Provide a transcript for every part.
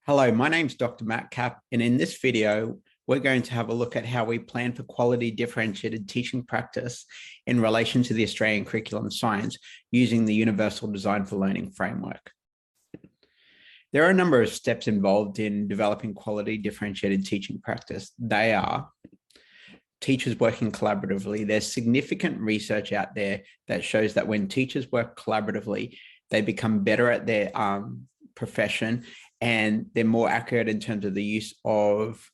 Hello, my name's Dr. Matt Kapp, and in this video, we're going to have a look at how we plan for quality differentiated teaching practice in relation to the Australian Curriculum Science using the Universal Design for Learning framework. There are a number of steps involved in developing quality differentiated teaching practice. They are teachers working collaboratively. There's significant research out there that shows that when teachers work collaboratively, they become better at their profession, and they're more accurate in terms of the use of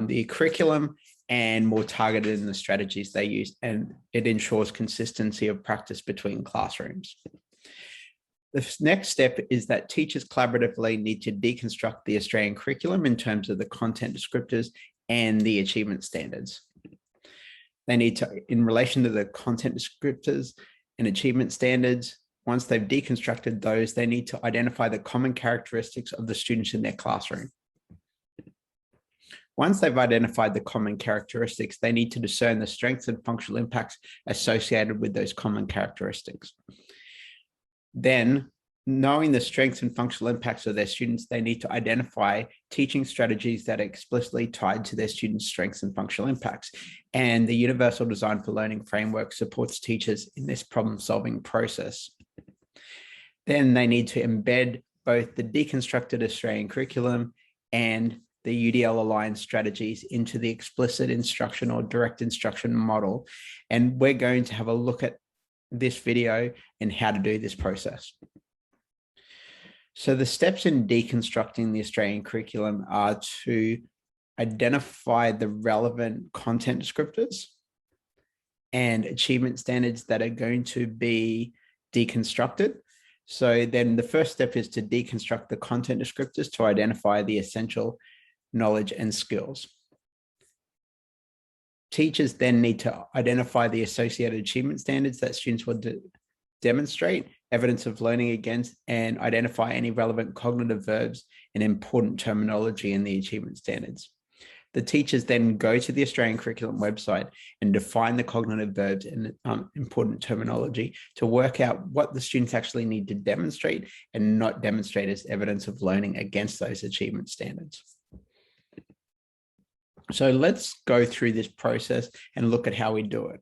the curriculum and more targeted in the strategies they use, and it ensures consistency of practice between classrooms. The next step is that teachers collaboratively need to deconstruct the Australian curriculum in terms of the content descriptors and the achievement standards. They need to, in relation to the content descriptors and achievement standards, once they've deconstructed those, they need to identify the common characteristics of the students in their classroom. Once they've identified the common characteristics, they need to discern the strengths and functional impacts associated with those common characteristics. Then, knowing the strengths and functional impacts of their students, they need to identify teaching strategies that are explicitly tied to their students' strengths and functional impacts. And the Universal Design for Learning framework supports teachers in this problem-solving process. Then they need to embed both the deconstructed Australian curriculum and the UDL aligned strategies into the explicit instruction or direct instruction model. And we're going to have a look at this video and how to do this process. So the steps in deconstructing the Australian curriculum are to identify the relevant content descriptors and achievement standards that are going to be deconstructed. So then the first step is to deconstruct the content descriptors to identify the essential knowledge and skills. Teachers then need to identify the associated achievement standards that students will demonstrate evidence of learning against, and identify any relevant cognitive verbs and important terminology in the achievement standards. The teachers then go to the Australian Curriculum website and define the cognitive verbs and important terminology to work out what the students actually need to demonstrate and not demonstrate as evidence of learning against those achievement standards. So let's go through this process and look at how we do it.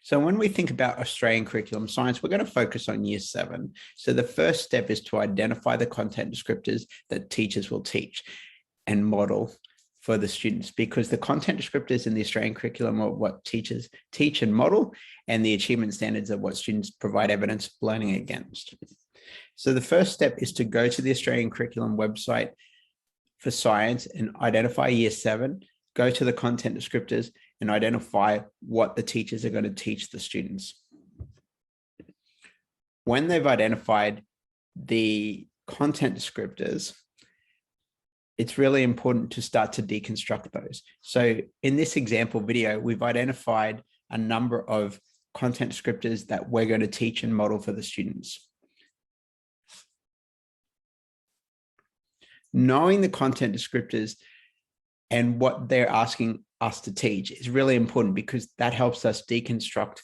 So when we think about Australian Curriculum Science, we're going to focus on Year 7. So the first step is to identify the content descriptors that teachers will teach and model for the students, because the content descriptors in the Australian curriculum are what teachers teach and model, and the achievement standards are what students provide evidence of learning against. So the first step is to go to the Australian Curriculum website for science and identify Year 7, go to the content descriptors and identify what the teachers are going to teach the students. When they've identified the content descriptors, it's really important to start to deconstruct those. So in this example video, we've identified a number of content descriptors that we're going to teach and model for the students. Knowing the content descriptors and what they're asking us to teach is really important, because that helps us deconstruct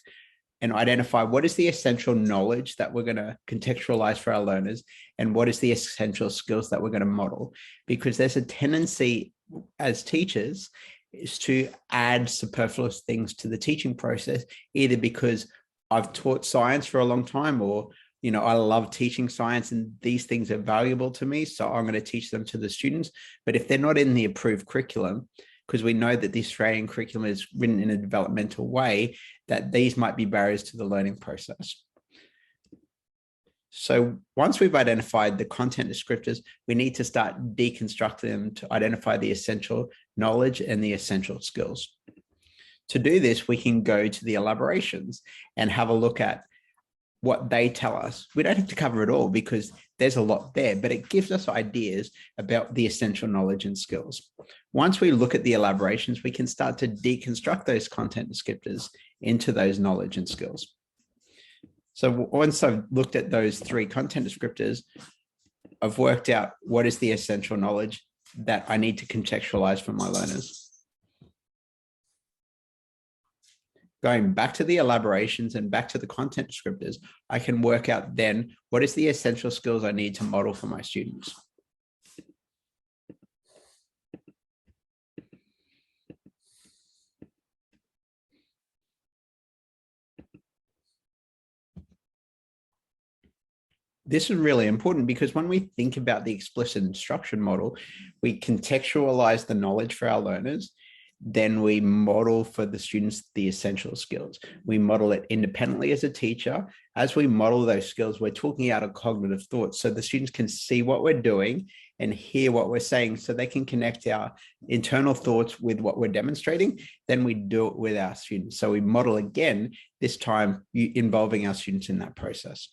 and identify what is the essential knowledge that we're going to contextualize for our learners and what is the essential skills that we're going to model. Because there's a tendency as teachers is to add superfluous things to the teaching process, either because I've taught science for a long time, or I love teaching science and these things are valuable to me, so I'm going to teach them to the students. But if they're not in the approved curriculum, because we know that the Australian curriculum is written in a developmental way, that these might be barriers to the learning process. So once we've identified the content descriptors, we need to start deconstructing them to identify the essential knowledge and the essential skills. To do this, we can go to the elaborations and have a look at what they tell us. We don't have to cover it all because there's a lot there, but it gives us ideas about the essential knowledge and skills. Once we look at the elaborations, we can start to deconstruct those content descriptors into those knowledge and skills. So once I've looked at those 3 content descriptors, I've worked out what is the essential knowledge that I need to contextualize for my learners. Going back to the elaborations and back to the content descriptors, I can work out then what is the essential skills I need to model for my students. This is really important because when we think about the explicit instruction model, we contextualize the knowledge for our learners. Then we model for the students the essential skills. We model it independently as a teacher. As we model those skills, we're talking out of cognitive thought so the students can see what we're doing and hear what we're saying so they can connect our internal thoughts with what we're demonstrating. Then we do it with our students. So we model again, this time involving our students in that process.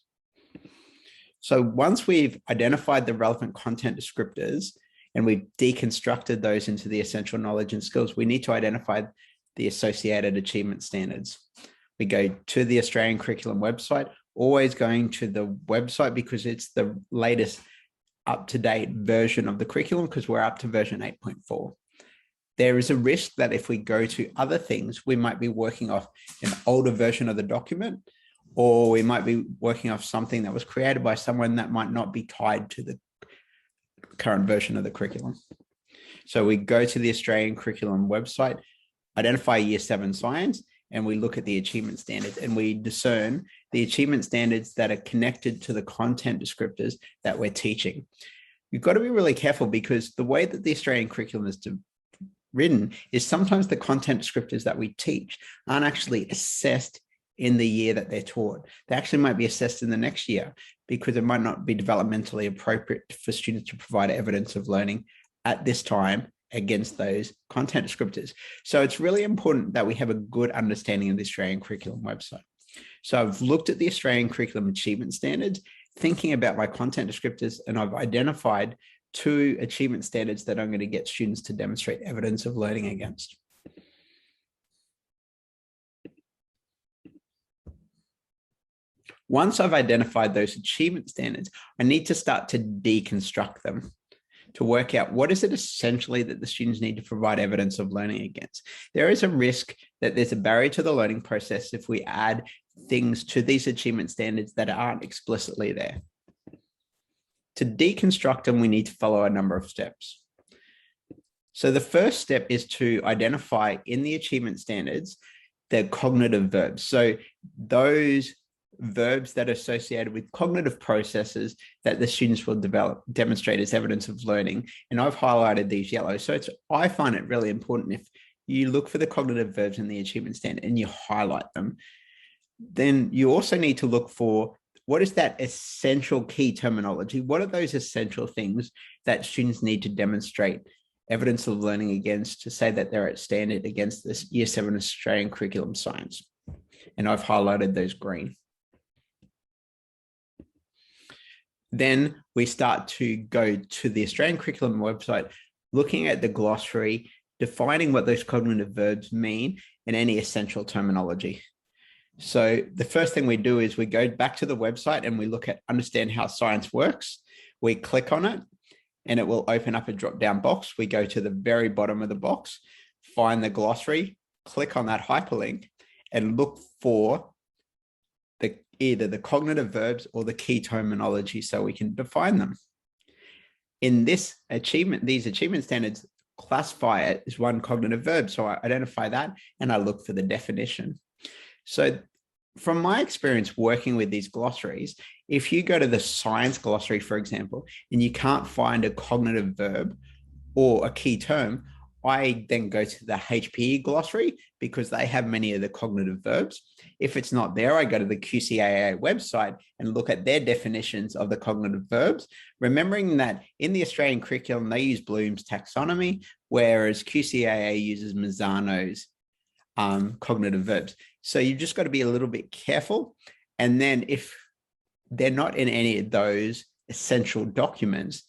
So once we've identified the relevant content descriptors and we've deconstructed those into the essential knowledge and skills, we need to identify the associated achievement standards. We go to the Australian Curriculum website, always going to the website because it's the latest up-to-date version of the curriculum because we're up to version 8.4. There is a risk that if we go to other things, we might be working off an older version of the document, or we might be working off something that was created by someone that might not be tied to the current version of the curriculum. So we go to the Australian Curriculum website, identify Year 7 science, and we look at the achievement standards and we discern the achievement standards that are connected to the content descriptors that we're teaching. You've got to be really careful because the way that the Australian curriculum is written is sometimes the content descriptors that we teach aren't actually assessed in the year that they're taught. They actually might be assessed in the next year because it might not be developmentally appropriate for students to provide evidence of learning at this time against those content descriptors. So it's really important that we have a good understanding of the Australian Curriculum website. So I've looked at the Australian Curriculum Achievement Standards, thinking about my content descriptors, and I've identified 2 achievement standards that I'm going to get students to demonstrate evidence of learning against. Once I've identified those achievement standards, I need to start to deconstruct them to work out what is it essentially that the students need to provide evidence of learning against. There is a risk that there's a barrier to the learning process if we add things to these achievement standards that aren't explicitly there. To deconstruct them, we need to follow a number of steps. So the first step is to identify in the achievement standards the cognitive verbs. So those verbs that are associated with cognitive processes that the students will demonstrate as evidence of learning. And I've highlighted these yellow. So I find it really important if you look for the cognitive verbs in the achievement standard and you highlight them, then you also need to look for what is that essential key terminology? What are those essential things that students need to demonstrate evidence of learning against to say that they're at standard against this Year 7 Australian Curriculum Science? And I've highlighted those green. Then we start to go to the Australian Curriculum website, looking at the glossary, defining what those cognitive verbs mean and any essential terminology. So the first thing we do is we go back to the website and we look at understand how science works. We click on it and it will open up a drop-down box. We go to the very bottom of the box, find the glossary, click on that hyperlink and look for either the cognitive verbs or the key terminology so we can define them. In these achievement standards classify it as one cognitive verb. So I identify that and I look for the definition. So from my experience working with these glossaries, if you go to the science glossary, for example, and you can't find a cognitive verb or a key term, I then go to the HPE glossary because they have many of the cognitive verbs. If it's not there, I go to the QCAA website and look at their definitions of the cognitive verbs, remembering that in the Australian curriculum, they use Bloom's taxonomy, whereas QCAA uses Mazzano's cognitive verbs. So you've just got to be a little bit careful. And then if they're not in any of those essential documents,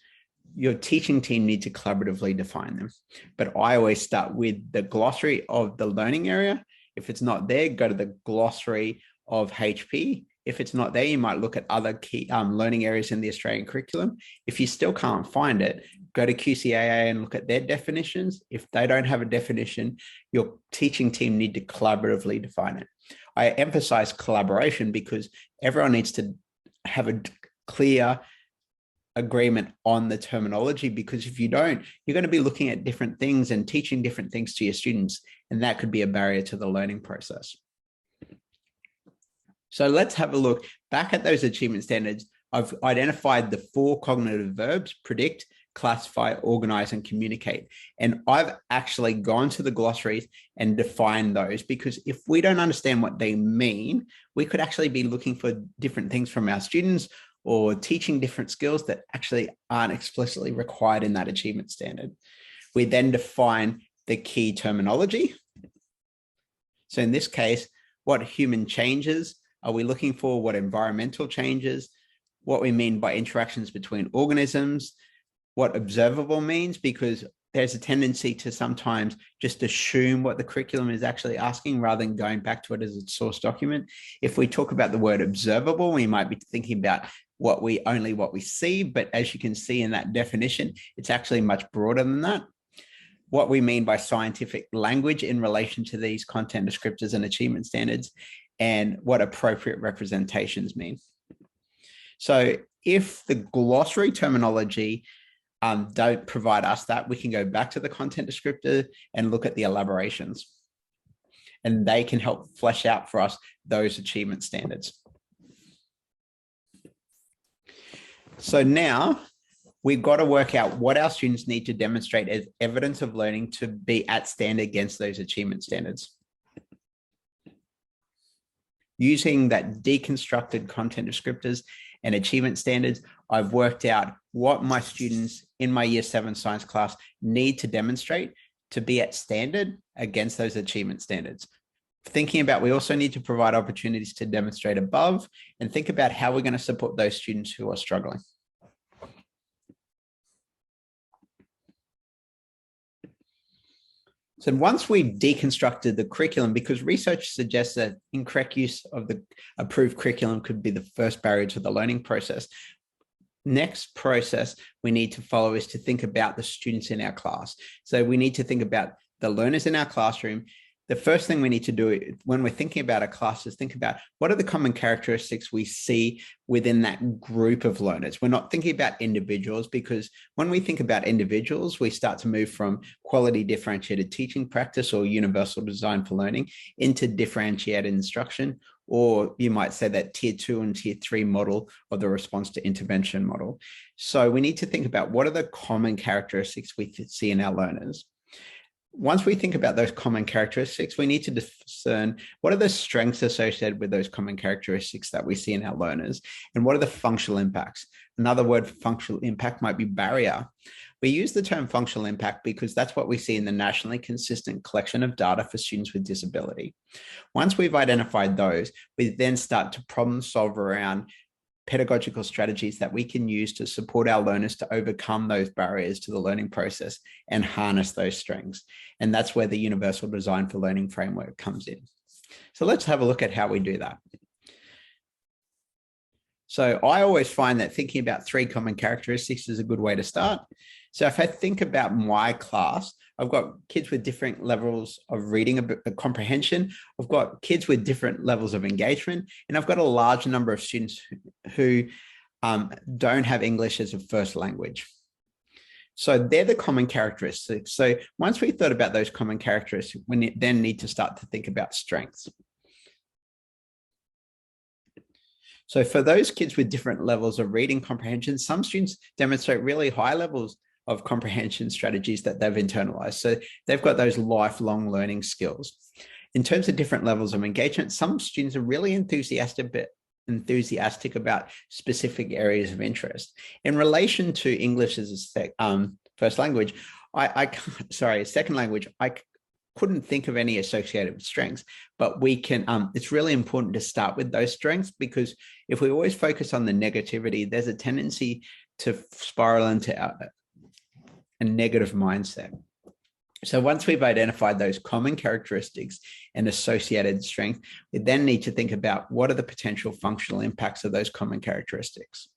your teaching team needs to collaboratively define them. But I always start with the glossary of the learning area. If it's not there, go to the glossary of HP. If it's not there, you might look at other key learning areas in the Australian curriculum. If you still can't find it, go to QCAA and look at their definitions. If they don't have a definition, your teaching team need to collaboratively define it. I emphasize collaboration because everyone needs to have a clear agreement on the terminology, because if you don't, you're going to be looking at different things and teaching different things to your students, and that could be a barrier to the learning process. So let's have a look back at those achievement standards. I've identified the 4 cognitive verbs: predict, classify, organize, and communicate. And I've actually gone to the glossaries and defined those, because if we don't understand what they mean, we could actually be looking for different things from our students or teaching different skills that actually aren't explicitly required in that achievement standard. We then define the key terminology. So in this case, what human changes are we looking for? What environmental changes? What we mean by interactions between organisms? What observable means, because there's a tendency to sometimes just assume what the curriculum is actually asking rather than going back to it as a source document. If we talk about the word observable, we might be thinking about only what we see, but as you can see in that definition, it's actually much broader than that. What we mean by scientific language in relation to these content descriptors and achievement standards, and what appropriate representations mean. So if the glossary terminology don't provide us that, we can go back to the content descriptor and look at the elaborations, and they can help flesh out for us those achievement standards. So now we've got to work out what our students need to demonstrate as evidence of learning to be at standard against those achievement standards. Using that deconstructed content descriptors and achievement standards, I've worked out what my students in my Year 7 science class need to demonstrate to be at standard against those achievement standards. Thinking about, we also need to provide opportunities to demonstrate above, and think about how we're going to support those students who are struggling. So once we've deconstructed the curriculum, because research suggests that incorrect use of the approved curriculum could be the first barrier to the learning process, next process we need to follow is to think about the students in our class. So we need to think about the learners in our classroom. The first thing we need to do when we're thinking about a class is think about what are the common characteristics we see within that group of learners. We're not thinking about individuals, because when we think about individuals, we start to move from quality differentiated teaching practice or universal design for learning into differentiated instruction, or you might say that tier 2 and tier 3 model of the response to intervention model. So we need to think about what are the common characteristics we see in our learners. Once we think about those common characteristics, we need to discern what are the strengths associated with those common characteristics that we see in our learners, and what are the functional impacts. Another word for functional impact might be barrier. We use the term functional impact because that's what we see in the nationally consistent collection of data for students with disability. Once we've identified those, we then start to problem solve around pedagogical strategies that we can use to support our learners to overcome those barriers to the learning process and harness those strengths. And that's where the Universal Design for Learning framework comes in. So let's have a look at how we do that. So I always find that thinking about 3 common characteristics is a good way to start. So if I think about my class, I've got kids with different levels of reading comprehension. I've got kids with different levels of engagement, and I've got a large number of students who don't have English as a first language. So they're the common characteristics. So once we've thought about those common characteristics, we then need to start to think about strengths. So for those kids with different levels of reading comprehension, some students demonstrate really high levels of comprehension strategies that they've internalized. So they've got those lifelong learning skills. In terms of different levels of engagement, some students are really enthusiastic about specific areas of interest. In relation to English as a first language, second language, I couldn't think of any associated strengths, but we can, it's really important to start with those strengths, because if we always focus on the negativity, there's a tendency to spiral into a negative mindset. So once we've identified those common characteristics and associated strength, we then need to think about what are the potential functional impacts of those common characteristics.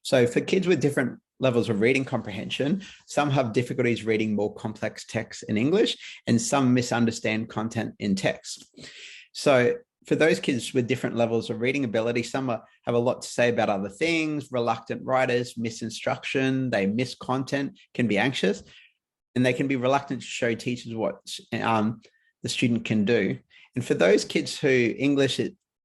So for kids with different levels of reading comprehension, some have difficulties reading more complex text in English, and some misunderstand content in text. So for those kids with different levels of reading ability, some have a lot to say about other things, reluctant writers, miss instruction, they miss content, can be anxious, and they can be reluctant to show teachers what the student can do. And for those kids who English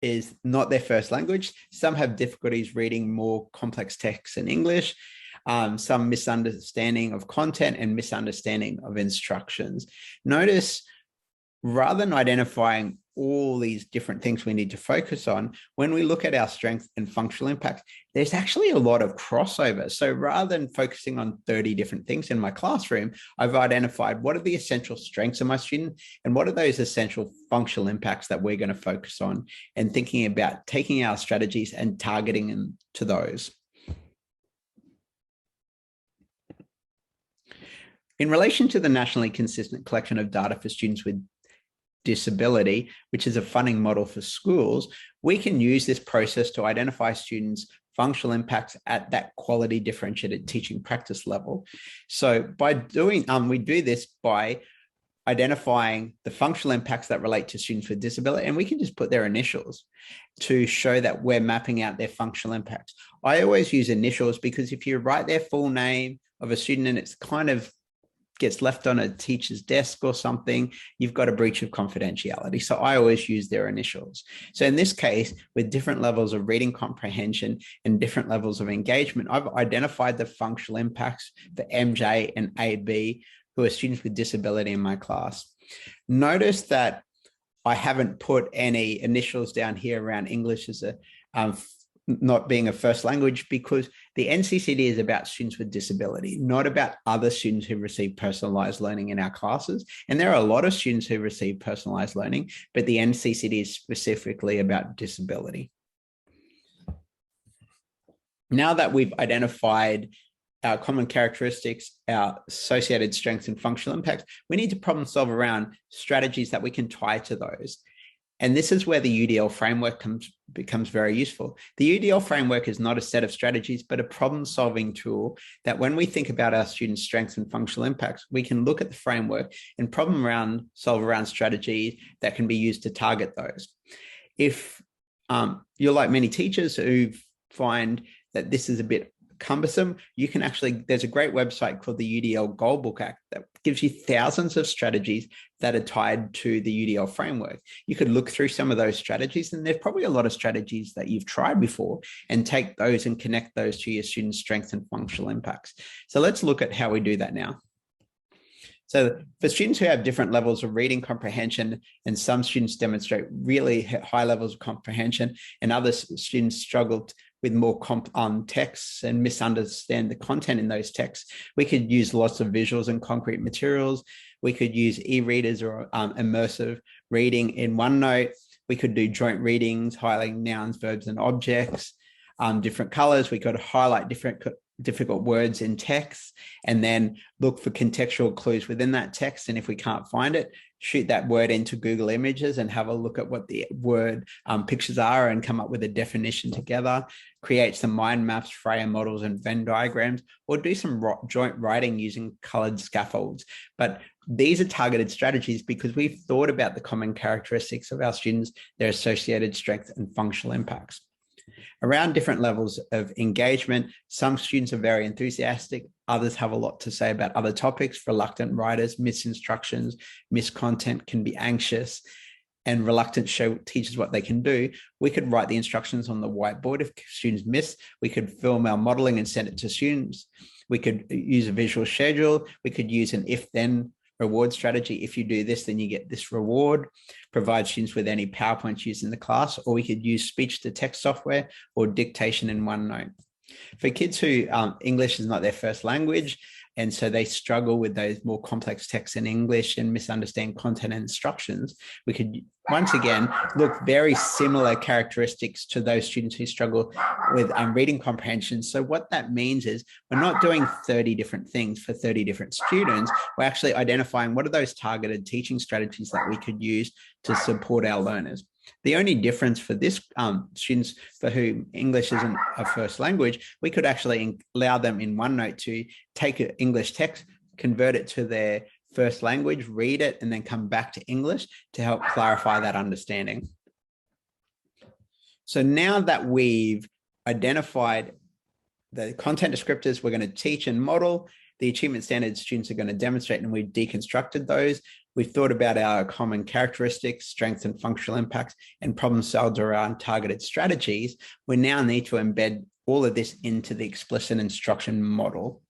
is not their first language. Some have difficulties reading more complex texts in English, some misunderstanding of content and misunderstanding of instructions. Notice, rather than identifying all these different things we need to focus on, when we look at our strength and functional impact, there's actually a lot of crossover. So rather than focusing on 30 different things in my classroom, I've identified what are the essential strengths of my student and what are those essential functional impacts that we're going to focus on, and thinking about taking our strategies and targeting them to those. In relation to the nationally consistent collection of data for students with disability, which is a funding model for schools, we can use this process to identify students' functional impacts at that quality differentiated teaching practice level. So by doing, we do this by identifying the functional impacts that relate to students with disability, and we can just put their initials to show that we're mapping out their functional impacts. I always use initials because if you write their full name of a student and it's kind of gets left on a teacher's desk or something, you've got a breach of confidentiality. So I always use their initials. So in this case, with different levels of reading comprehension and different levels of engagement, I've identified the functional impacts for MJ and AB, who are students with disability in my class. Notice that I haven't put any initials down here around English as a not being a first language, because the NCCD is about students with disability, not about other students who receive personalized learning in our classes. And there are a lot of students who receive personalized learning, but the NCCD is specifically about disability. Now that we've identified our common characteristics, our associated strengths and functional impacts, we need to problem solve around strategies that we can tie to those. And this is where the UDL framework becomes very useful. The UDL framework is not a set of strategies, but a problem-solving tool that when we think about our students' strengths and functional impacts, we can look at the framework and solve around strategies that can be used to target those. If you're like many teachers who find that this is a bit cumbersome, you can actually, there's a great website called the UDL Goalbook Act that gives you thousands of strategies that are tied to the UDL framework. You could look through some of those strategies, and there's probably a lot of strategies that you've tried before, and take those and connect those to your students' strengths and functional impacts. So let's look at how we do that now. So for students who have different levels of reading comprehension, and some students demonstrate really high levels of comprehension, and other students struggle with more texts and misunderstand the content in those texts, we could use lots of visuals and concrete materials. We could use e-readers or immersive reading in OneNote. We could do joint readings, highlighting nouns, verbs, and objects, different colors. We could highlight difficult words in text, and then look for contextual clues within that text. And if we can't find it, shoot that word into Google Images and have a look at what the word pictures are and come up with a definition together, create some mind maps, Freya models, and Venn diagrams, or do some joint writing using colored scaffolds. But these are targeted strategies because we've thought about the common characteristics of our students, their associated strengths and functional impacts. Around different levels of engagement, some students are very enthusiastic, others have a lot to say about other topics. Reluctant writers, miss instructions, miss content, can be anxious, and reluctant show teachers what they can do. We could write the instructions on the whiteboard if students miss. We could film our modeling and send it to students. We could use a visual schedule. We could use an if-then reward strategy. If you do this, then you get this reward. Provide students with any PowerPoints used in the class, or we could use speech-to-text software or dictation in OneNote. For kids who English is not their first language, and so they struggle with those more complex texts in English and misunderstand content and instructions, we could once again look very similar characteristics to those students who struggle with reading comprehension. So what that means is we're not doing 30 different things for 30 different students. We're actually identifying what are those targeted teaching strategies that we could use to support our learners. The only difference for this students for whom English isn't a first language, we could actually allow them in OneNote to take an English text, convert it to their first language, read it, and then come back to English to help clarify that understanding. So now that we've identified the content descriptors we're going to teach and model, the achievement standards students are going to demonstrate, and we've deconstructed those. We've thought about our common characteristics, strengths and functional impacts, and problem solved around targeted strategies. We now need to embed all of this into the explicit instruction model.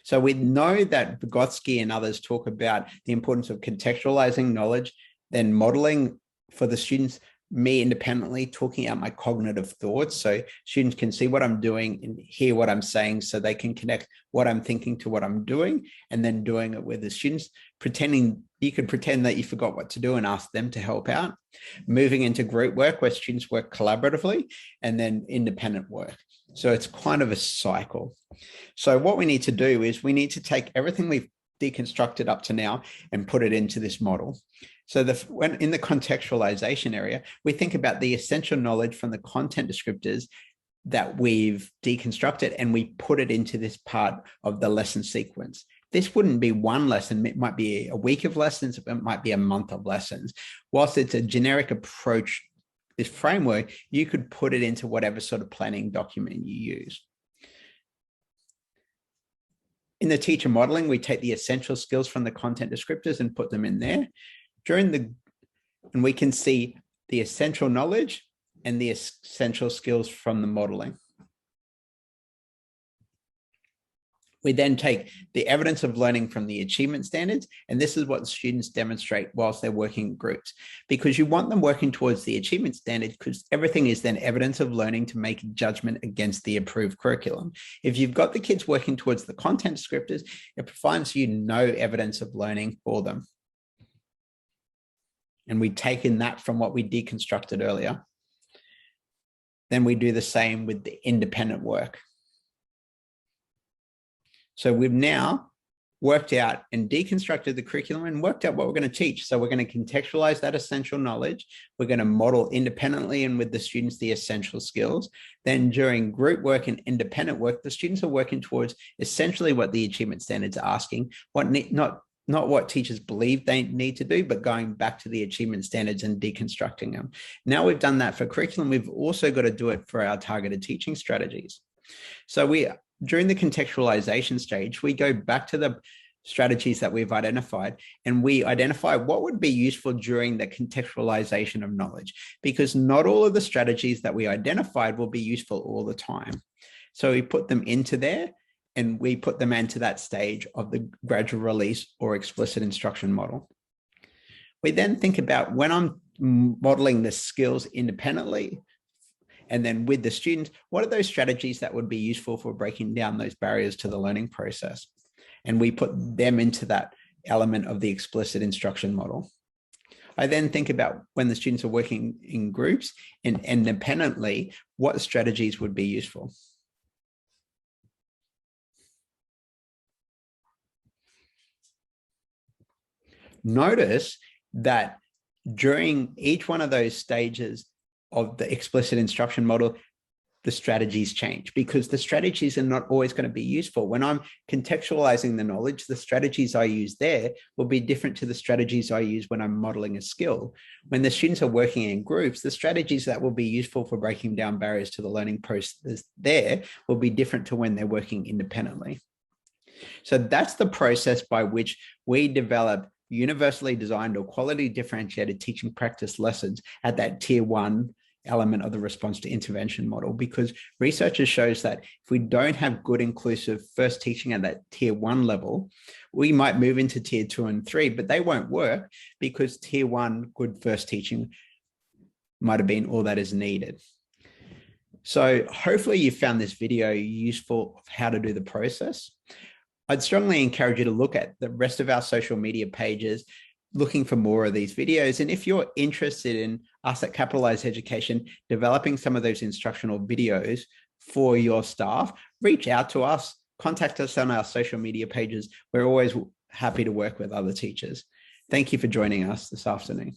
So we know that Vygotsky and others talk about the importance of contextualizing knowledge, then modeling for the students, me independently talking out my cognitive thoughts so students can see what I'm doing and hear what I'm saying, so they can connect what I'm thinking to what I'm doing, and then doing it with the students, pretending you could pretend that you forgot what to do and ask them to help out. Moving into group work where students work collaboratively, and then independent work. So it's kind of a cycle. So what we need to do is we need to take everything we've deconstructed up to now and put it into this model. So when in the contextualization area, we think about the essential knowledge from the content descriptors that we've deconstructed, and we put it into this part of the lesson sequence. This wouldn't be one lesson. It might be a week of lessons. It might be a month of lessons. Whilst it's a generic approach, this framework, you could put it into whatever sort of planning document you use. In the teacher modeling, we take the essential skills from the content descriptors and put them in there. And we can see the essential knowledge and the essential skills from the modeling. We then take the evidence of learning from the achievement standards, and this is what the students demonstrate whilst they're working in groups, because you want them working towards the achievement standard, because everything is then evidence of learning to make a judgment against the approved curriculum. If you've got the kids working towards the content descriptors, it provides you no evidence of learning for them. And we take in that from what we deconstructed earlier. Then we do the same with the independent work. So we've now worked out and deconstructed the curriculum and worked out what we're going to teach. So we're going to contextualize that essential knowledge. We're going to model independently and with the students the essential skills. Then during group work and independent work, the students are working towards essentially what the achievement standards are asking, not what teachers believe they need to do, but going back to the achievement standards and deconstructing them. Now we've done that for curriculum, we've also got to do it for our targeted teaching strategies. So during the contextualization stage, we go back to the strategies that we've identified, and we identify what would be useful during the contextualization of knowledge, because not all of the strategies that we identified will be useful all the time. So we put them into there, and we put them into that stage of the gradual release or explicit instruction model. We then think about, when I'm modeling the skills independently and then with the students, what are those strategies that would be useful for breaking down those barriers to the learning process? And we put them into that element of the explicit instruction model. I then think about, when the students are working in groups and independently, what strategies would be useful. Notice that during each one of those stages of the explicit instruction model, the strategies change, because the strategies are not always going to be useful. When I'm contextualizing the knowledge, the strategies I use there will be different to the strategies I use when I'm modeling a skill. When the students are working in groups, the strategies that will be useful for breaking down barriers to the learning process there will be different to when they're working independently. So that's the process by which we develop universally designed or quality differentiated teaching practice lessons at that tier 1 element of the response to intervention model, because researchers shows that if we don't have good inclusive first teaching at that tier 1 level, we might move into tier 2 and 3, but they won't work because tier 1 good first teaching might have been all that is needed. So hopefully you found this video useful of how to do the process. I'd strongly encourage you to look at the rest of our social media pages, looking for more of these videos. And if you're interested in us at Capitalize Education developing some of those instructional videos for your staff, reach out to us, contact us on our social media pages. We're always happy to work with other teachers. Thank you for joining us this afternoon.